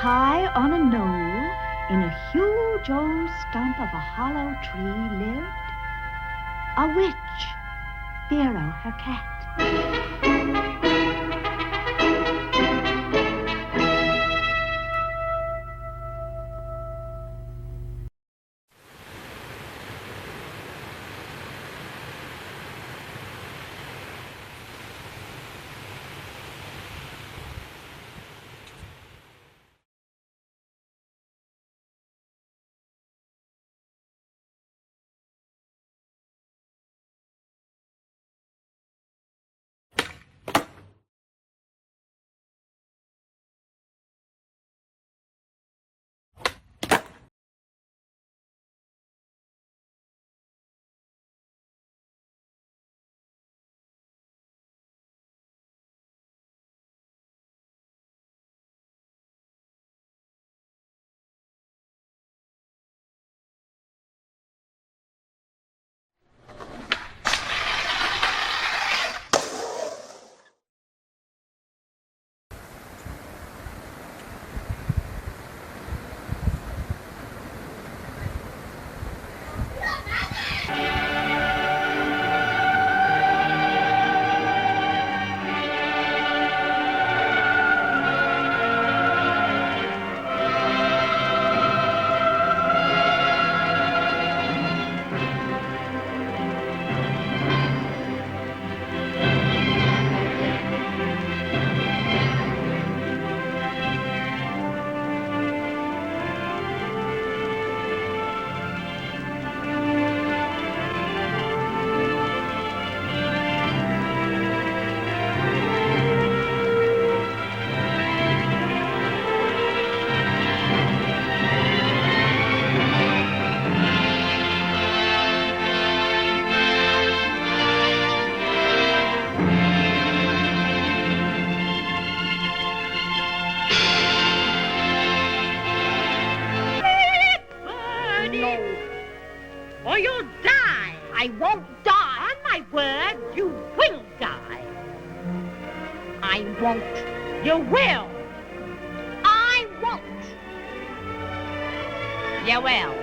High on a knoll, in a huge old stump of a hollow tree, lived a witch, Vera, her cat. Or you'll die. I won't die. On my word, you will die. I won't. You will. I won't. You will.